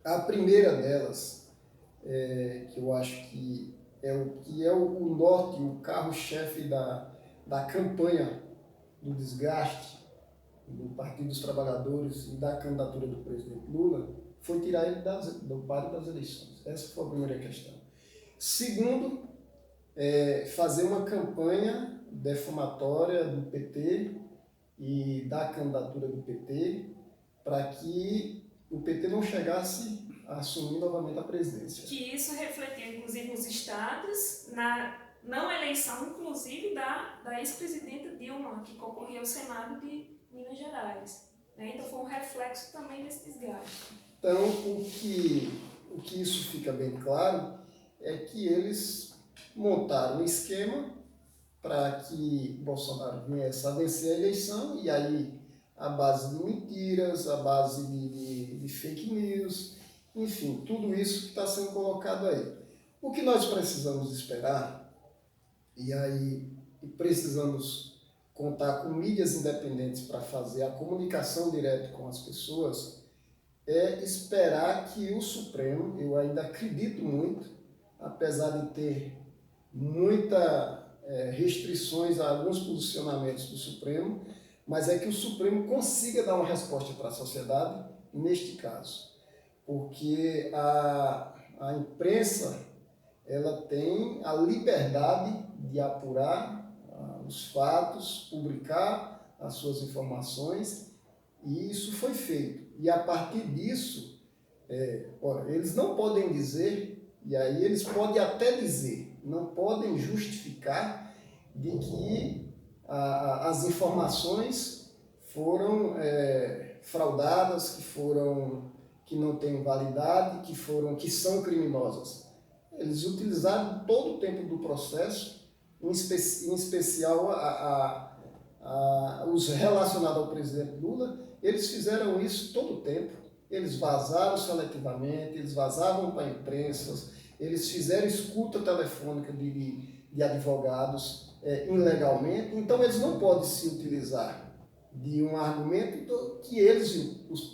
A primeira delas, que eu acho que é o norte, o carro-chefe da campanha do desgaste do Partido dos Trabalhadores e da candidatura do presidente Lula, foi tirar ele do páreo das eleições. Essa foi a primeira questão. Segundo, fazer uma campanha defamatória do PT e da candidatura do PT para que o PT não chegasse a assumir novamente a presidência. Que isso refletiu, inclusive, nos estados, na não eleição, inclusive, da ex-presidenta Dilma, que concorria ao Senado de Minas Gerais. Então foi um reflexo também desse desgaste. Então, o que isso fica bem claro é que eles montaram um esquema para que Bolsonaro viesse a vencer a eleição, e aí a base de mentiras, a base de fake news, enfim, tudo isso que está sendo colocado aí. O que nós precisamos esperar, e aí precisamos contar com mídias independentes para fazer a comunicação direta com as pessoas, é esperar que o Supremo, eu ainda acredito muito, apesar de ter muita restrições a alguns posicionamentos do Supremo, mas é que o Supremo consiga dar uma resposta para a sociedade neste caso, porque a imprensa ela tem a liberdade de apurar os fatos, publicar as suas informações, e isso foi feito. E a partir disso, eles não podem dizer, e aí eles podem até dizer, não podem justificar de que as informações foram fraudadas, que não têm validade, que são criminosas. Eles utilizaram todo o tempo do processo, em especial os relacionados ao presidente Lula, eles fizeram isso todo o tempo. Eles vazaram seletivamente, eles vazavam para a imprensa, eles fizeram escuta telefônica de advogados ilegalmente. Então, eles não podem se utilizar de um argumento que eles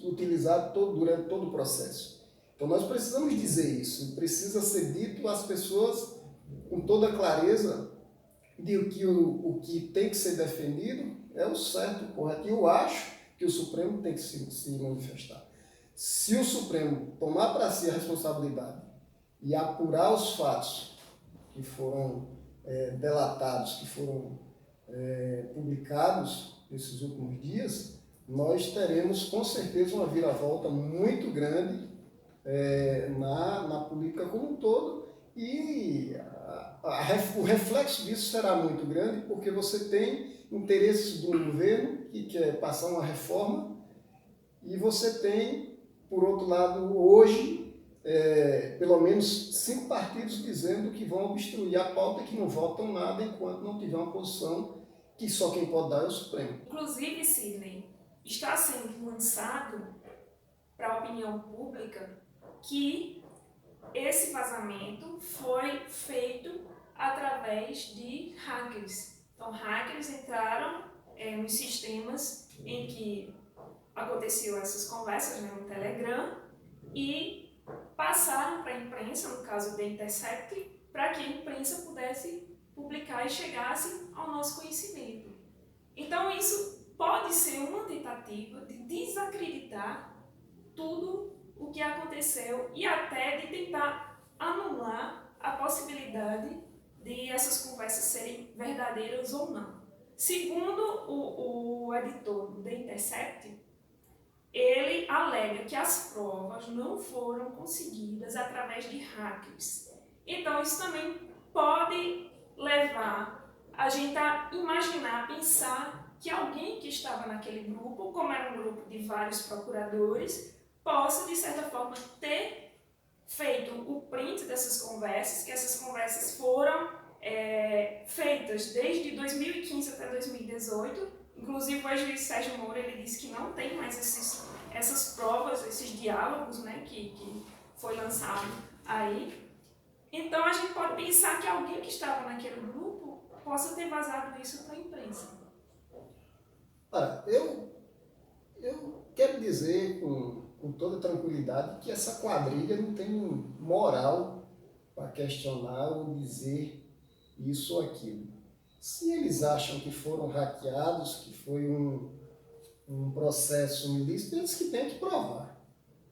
utilizaram durante todo o processo. Então, nós precisamos dizer isso, precisa ser dito às pessoas com toda clareza de que o que tem que ser defendido é o certo, o correto. E eu acho que o Supremo tem que se manifestar. Se o Supremo tomar para si a responsabilidade e apurar os fatos que foram delatados, que foram publicados nesses últimos dias, nós teremos com certeza uma viravolta muito grande na política como um todo, e o reflexo disso será muito grande, porque você tem interesses de um governo que quer passar uma reforma, e você tem, por outro lado, hoje, pelo menos 5 partidos dizendo que vão obstruir a pauta e que não votam nada enquanto não tiver uma posição que só quem pode dar é o Supremo. Inclusive, Sidney, está sendo lançado para a opinião pública que esse vazamento foi feito através de hackers. Então, hackers entraram nos sistemas em que aconteciam essas conversas, no Telegram, e passaram para a imprensa, no caso da Intercept, para que a imprensa pudesse publicar e chegasse ao nosso conhecimento. Então, isso pode ser uma tentativa de desacreditar tudo o que aconteceu e até de tentar anular a possibilidade de essas conversas serem verdadeiras ou não. Segundo o editor do The Intercept, ele alega que as provas não foram conseguidas através de hackers. Então, isso também pode levar a gente a imaginar, pensar que alguém que estava naquele grupo, como era um grupo de vários procuradores, possa, de certa forma, ter feito o print dessas conversas, que essas conversas foram feitas desde 2015 até 2018. Inclusive, o juiz Sérgio Moro ele disse que não tem mais essas provas, esses diálogos, né, que foi lançado aí. Então, a gente pode pensar que alguém que estava naquele grupo possa ter vazado isso para a imprensa. Eu quero dizer com toda tranquilidade que essa quadrilha não tem moral para questionar ou dizer isso ou aquilo. Se eles acham que foram hackeados, que foi um processo ilícito, eles que têm que provar.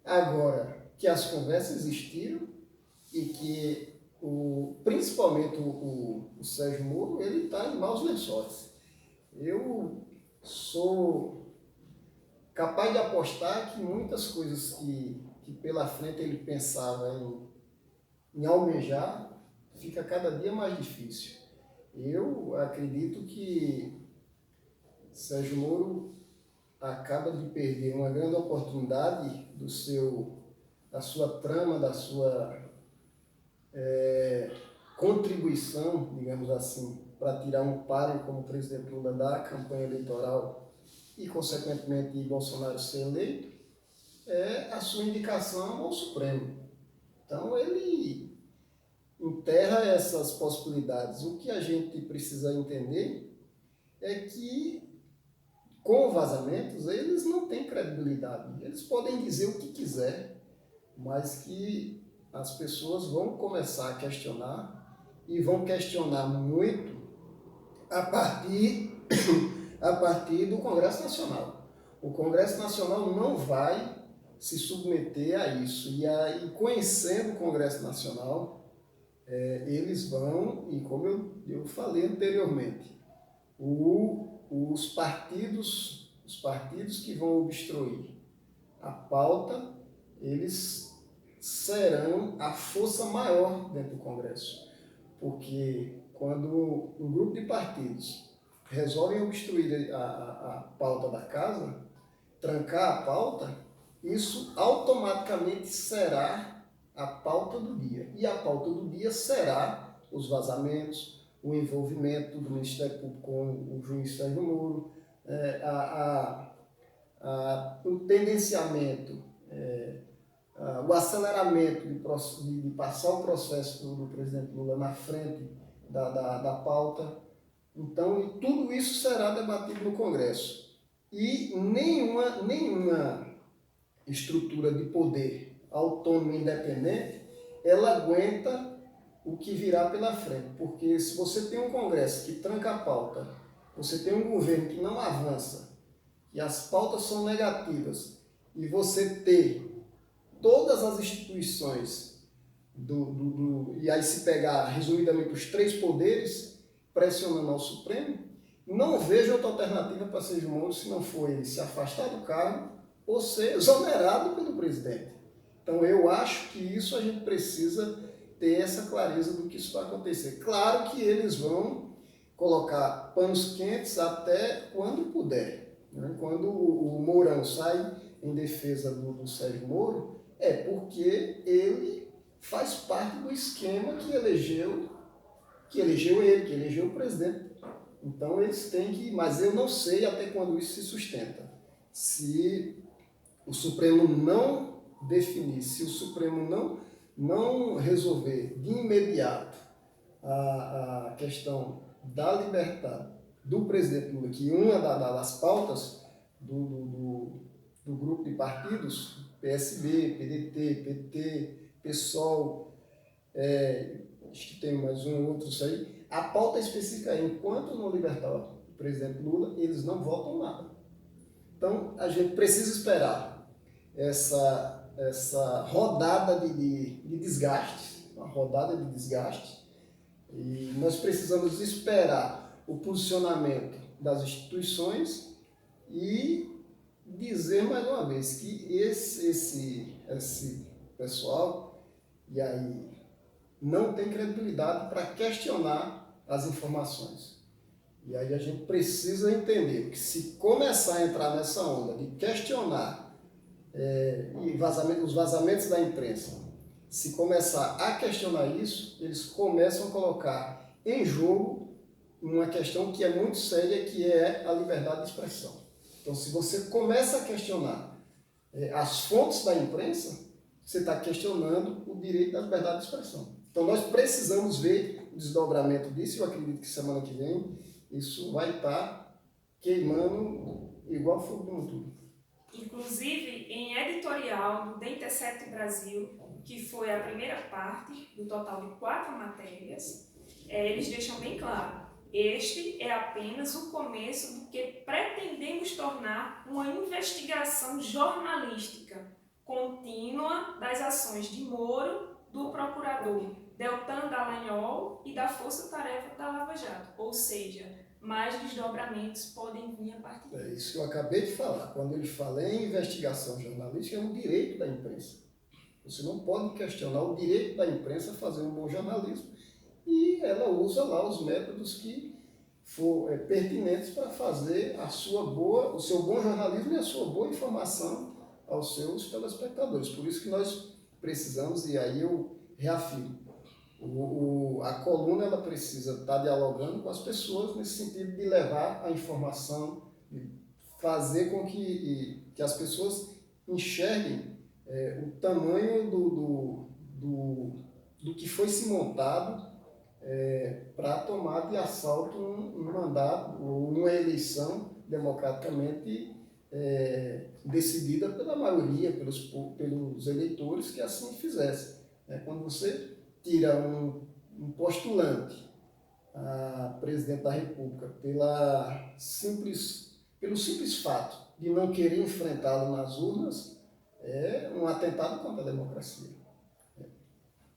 Agora, que as conversas existiram e que principalmente o Sérgio Moro, ele está em maus lençóis. Eu sou capaz de apostar que muitas coisas que pela frente ele pensava em almejar, fica cada dia mais difícil. Eu acredito que Sérgio Moro acaba de perder uma grande oportunidade da sua trama, da sua contribuição, digamos assim, para tirar um páreo como o presidente Lula da campanha eleitoral e, consequentemente, Bolsonaro ser eleito, é a sua indicação ao Supremo. Então, ele enterra essas possibilidades. O que a gente precisa entender é que, com vazamentos, eles não têm credibilidade. Eles podem dizer o que quiser, mas que as pessoas vão começar a questionar e vão questionar muito a partir do Congresso Nacional. O Congresso Nacional não vai se submeter a isso. E aí, conhecendo o Congresso Nacional, eles vão, e como eu falei anteriormente, os partidos que vão obstruir a pauta, eles serão a força maior dentro do Congresso. Porque quando um grupo de partidos resolvem obstruir a pauta da casa, trancar a pauta, isso automaticamente será a pauta do dia. E a pauta do dia será os vazamentos, o envolvimento do Ministério Público com o juiz Sérgio Moro, o tendenciamento, o aceleramento de passar o processo do presidente Lula na frente da pauta. Então, tudo isso será debatido no Congresso. E nenhuma estrutura de poder autônoma e independente, ela aguenta o que virá pela frente. Porque se você tem um Congresso que tranca a pauta, você tem um governo que não avança, e as pautas são negativas, e você ter todas as instituições e aí se pegar resumidamente os três poderes pressionando ao Supremo, não vejo outra alternativa para Sérgio Moro se não for ele se afastar do cargo ou ser exonerado pelo presidente. Então eu acho que isso a gente precisa ter essa clareza do que isso vai acontecer. Claro que eles vão colocar panos quentes até quando puder. Né? Quando o Mourão sai em defesa do Sérgio Moro, é porque ele faz parte do esquema que elegeu ele, que elegeu o presidente. Então eles têm que... Mas eu não sei até quando isso se sustenta. Se o Supremo não definir, se o Supremo não resolver de imediato a questão da liberdade do presidente Lula, que uma das pautas do grupo de partidos, PSB, PDT, PT, PSOL, acho que tem mais um ou outro isso aí, a pauta específica é, enquanto não libertar o presidente Lula, eles não votam nada. Então, a gente precisa esperar essa rodada de desgaste, uma rodada de desgaste, e nós precisamos esperar o posicionamento das instituições e dizer mais uma vez que esse pessoal, e aí, não tem credibilidade para questionar as informações. E aí a gente precisa entender que se começar a entrar nessa onda de questionar os vazamentos da imprensa, se começar a questionar isso, eles começam a colocar em jogo uma questão que é muito séria, que é a liberdade de expressão. Então, se você começa a questionar as fontes da imprensa, você está questionando o direito da liberdade de expressão. Então, nós precisamos ver o desdobramento disso. Eu acredito que semana que vem isso vai estar queimando igual fogo no mundo. Inclusive, em editorial do The Intercept Brasil, que foi a primeira parte do total de 4 matérias, eles deixam bem claro: este é apenas o começo do que pretendemos tornar uma investigação jornalística contínua das ações de Moro, do procurador Deltan Dallagnol e da Força Tarefa da Lava Jato. Ou seja, mais desdobramentos podem vir a partir disso. É isso que eu acabei de falar. Quando ele fala em investigação jornalística, é um direito da imprensa. Você não pode questionar o direito da imprensa a fazer um bom jornalismo, e ela usa lá os métodos que for pertinentes para fazer o seu bom jornalismo e a sua boa informação aos seus telespectadores. Por isso que nós precisamos, e aí eu reafirmo, a coluna ela precisa estar dialogando com as pessoas nesse sentido de levar a informação, de fazer com que as pessoas enxerguem o tamanho do que foi se montado para tomar de assalto um mandato ou uma eleição democraticamente decidida pela maioria, pelos eleitores que assim fizessem. Quando você tira um postulante a presidente da República pelo simples fato de não querer enfrentá-lo nas urnas, é um atentado contra a democracia.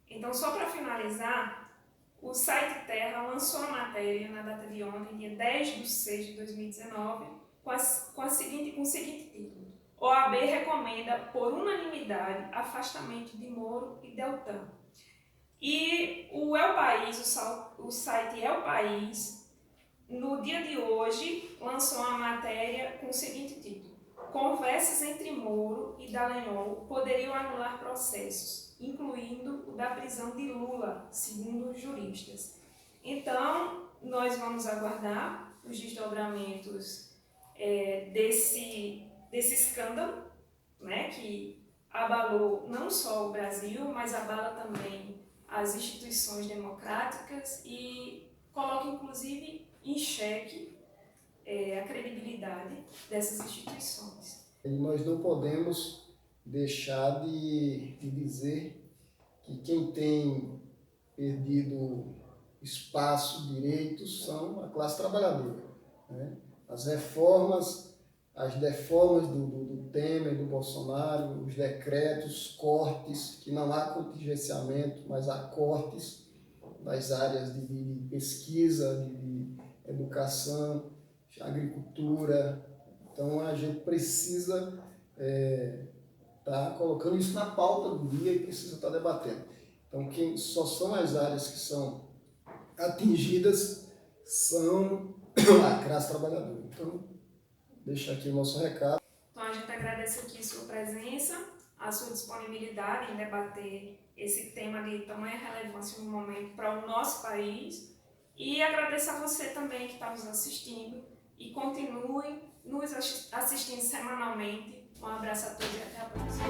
Então, só para finalizar, o site Terra lançou a matéria na data de ontem, dia 10/6/2019, com o seguinte título: OAB recomenda, por unanimidade, afastamento de Moro e Deltan. E o site El País, no dia de hoje, lançou uma matéria com o seguinte título: Conversas entre Moro e Dallagnol poderiam anular processos, incluindo o da prisão de Lula, segundo os juristas. Então, nós vamos aguardar os desdobramentos desse escândalo, né, que abalou não só o Brasil, mas abala também as instituições democráticas e coloca, inclusive, em xeque a credibilidade dessas instituições. E nós não podemos deixar de dizer que quem tem perdido espaço, direitos, são a classe trabalhadora. Né? As deformas do Temer, do Bolsonaro, os decretos, cortes, que não há contingenciamento, mas há cortes nas áreas de pesquisa, de educação, de agricultura. Então a gente precisa estar colocando isso na pauta do dia e precisa estar debatendo. Então só são as áreas que são atingidas são a classe trabalhadora. Então, deixa aqui o nosso recado. Então a gente agradece aqui sua presença, a sua disponibilidade em debater esse tema de tamanha relevância no momento para o nosso país, e agradeço a você também que está nos assistindo e continue nos assistindo semanalmente. Um abraço a todos e até a próxima.